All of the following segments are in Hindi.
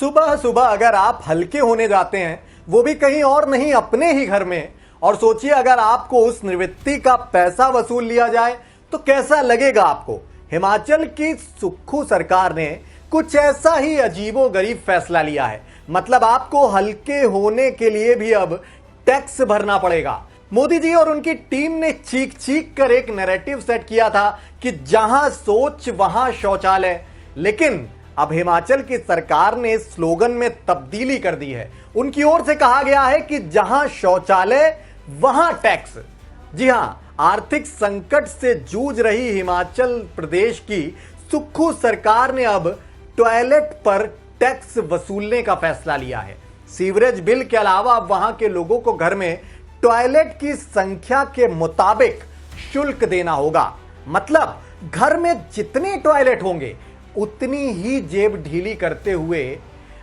सुबह सुबह अगर आप हल्के होने जाते हैं, वो भी कहीं और नहीं अपने ही घर में, और सोचिए अगर आपको उस निवृत्ति का पैसा वसूल लिया जाए तो कैसा लगेगा आपको। हिमाचल की सुक्खू सरकार ने कुछ ऐसा ही अजीबोगरीब फैसला लिया है। मतलब आपको हल्के होने के लिए भी अब टैक्स भरना पड़ेगा। मोदी जी और उनकी टीम ने चीख चीख कर एक नैरेटिव सेट किया था कि जहां सोच वहां शौचालय, लेकिन अब हिमाचल की सरकार ने स्लोगन में तब्दीली कर दी है। उनकी ओर से कहा गया है कि जहां शौचालय वहां टैक्स। जी हां, आर्थिक संकट से जूझ रही हिमाचल प्रदेश की सुक्खू सरकार ने अब टॉयलेट पर टैक्स वसूलने का फैसला लिया है। सीवरेज बिल के अलावा अब वहां के लोगों को घर में टॉयलेट की संख्या के मुताबिक शुल्क देना होगा। मतलब घर में जितने टॉयलेट होंगे उतनी ही जेब ढीली करते हुए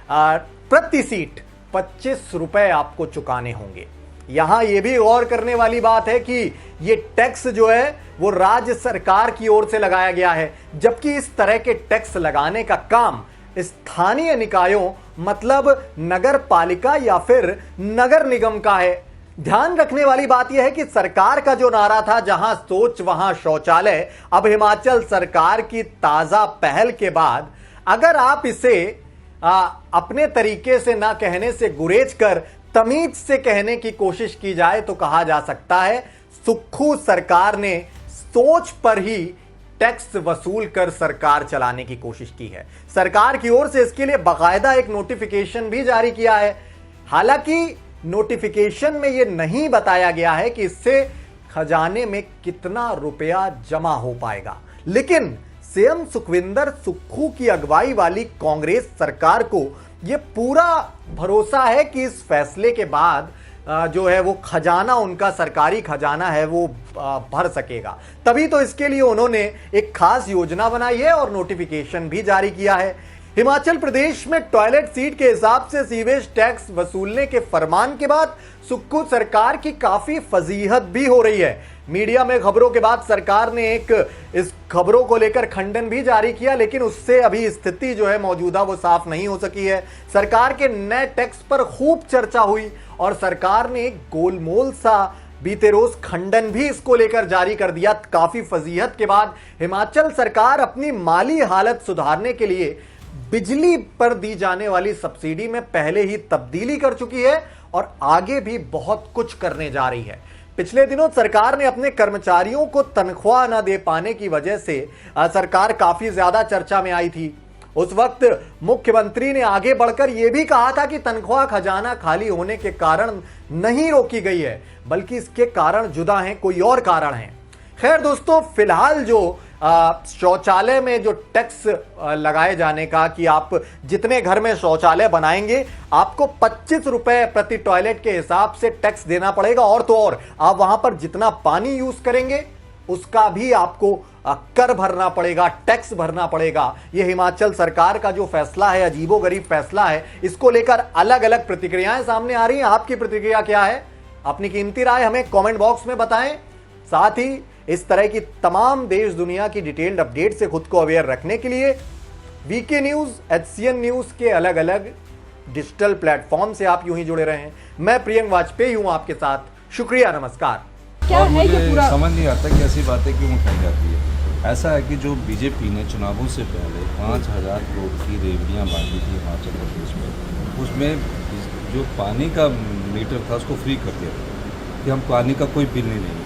प्रति सीट 25 रुपए आपको चुकाने होंगे। यहां यह भी गौर करने वाली बात है कि यह टैक्स जो है वो राज्य सरकार की ओर से लगाया गया है, जबकि इस तरह के टैक्स लगाने का काम स्थानीय निकायों मतलब नगर पालिका या फिर नगर निगम का है। ध्यान रखने वाली बात यह है कि सरकार का जो नारा था जहां सोच वहां शौचालय, अब हिमाचल सरकार की ताजा पहल के बाद अगर आप इसे अपने तरीके से ना कहने से गुरेज कर तमीज से कहने की कोशिश की जाए तो कहा जा सकता है सुक्खू सरकार ने सोच पर ही टैक्स वसूल कर सरकार चलाने की कोशिश की है। सरकार की ओर से इसके लिए बाकायदा एक नोटिफिकेशन भी जारी किया है। हालांकि नोटिफिकेशन में यह नहीं बताया गया है कि इससे खजाने में कितना रुपया जमा हो पाएगा, लेकिन सीएम सुखविंदर सुक्खू की अगुवाई वाली कांग्रेस सरकार को यह पूरा भरोसा है कि इस फैसले के बाद जो है वो खजाना, उनका सरकारी खजाना है वो भर सकेगा। तभी तो इसके लिए उन्होंने एक खास योजना बनाई है और नोटिफिकेशन भी जारी किया है। हिमाचल प्रदेश में टॉयलेट सीट के हिसाब से सीवेज टैक्स वसूलने के फरमान के बाद सुक्खू सरकार की काफी फजीहत भी हो रही है। मीडिया में खबरों के बाद सरकार ने इस खबरों को लेकर खंडन भी जारी किया, लेकिन उससे अभी स्थिति जो है मौजूदा वो साफ नहीं हो सकी है। सरकार के नए टैक्स पर खूब चर्चा हुई और सरकार ने एक गोलमोल सा बीते रोज खंडन भी इसको लेकर जारी कर दिया। काफी फजीहत के बाद हिमाचल सरकार अपनी माली हालत सुधारने के लिए बिजली पर दी जाने वाली सब्सिडी में पहले ही तब्दीली कर चुकी है और आगे भी बहुत कुछ करने जा रही है। पिछले दिनों सरकार ने अपने कर्मचारियों को तनख्वाह न दे पाने की वजह से सरकार काफी ज्यादा चर्चा में आई थी। उस वक्त मुख्यमंत्री ने आगे बढ़कर यह भी कहा था कि तनख्वाह खजाना खाली होने के कारण नहीं रोकी गई है, बल्कि इसके कारण जुदा हैं, कोई और कारण है। खैर दोस्तों, फिलहाल जो शौचालय में जो टैक्स लगाए जाने का कि आप जितने घर में शौचालय बनाएंगे आपको 25 रुपए प्रति टॉयलेट के हिसाब से टैक्स देना पड़ेगा, और तो और आप वहां पर जितना पानी यूज करेंगे उसका भी आपको कर भरना पड़ेगा, टैक्स भरना पड़ेगा। यह हिमाचल सरकार का जो फैसला है, अजीबोगरीब फैसला है, इसको लेकर अलग अलग प्रतिक्रियाएं सामने आ रही हैं। आपकी प्रतिक्रिया क्या है? अपनी कीमती राय हमें कमेंट बॉक्स में बताएं। साथ ही इस तरह की तमाम देश दुनिया की डिटेल्ड अपडेट से खुद को अवेयर रखने के लिए वीके न्यूज, HCN न्यूज के अलग अलग डिजिटल प्लेटफॉर्म से आप यूं ही जुड़े रहें। मैं प्रियंक वाजपेयी हूं आपके साथ। शुक्रिया, नमस्कार। क्या है ये पूरा समझ नहीं आता कि ऐसी बातें क्यों उठाई जाती है। ऐसा है कि जो बीजेपी ने चुनावों से पहले 5000 करोड़ की रेवड़ियाँ बांटी थी हिमाचल प्रदेश में, उसमें जो पानी का मीटर था उसको फ्री कर दिया था कि हम पानी का कोई बिल नहीं लेंगे।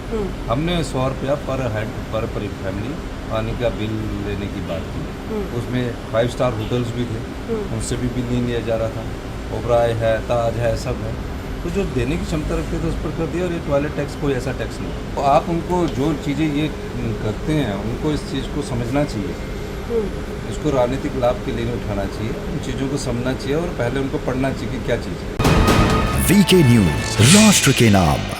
हमने 100 रुपया पर फैमिली पानी का बिल लेने की बात की। उसमें 5 स्टार होटल्स भी थे, उनसे भी बिल नहीं लिया जा रहा था। ओबराय है, ताज है, सब है, तो जो देने की क्षमता रखते थे उस पर कर दिया। और ये टॉयलेट टैक्स कोई ऐसा टैक्स नहीं। तो आप उनको जो चीज़ें ये करते हैं उनको इस चीज़ को समझना चाहिए, इसको राजनीतिक लाभ के लिए नहीं उठाना चाहिए। उन चीज़ों को समझना चाहिए और पहले उनको पढ़ना चाहिए कि क्या चीज़ है। वीके न्यूज, राष्ट्र के नाम।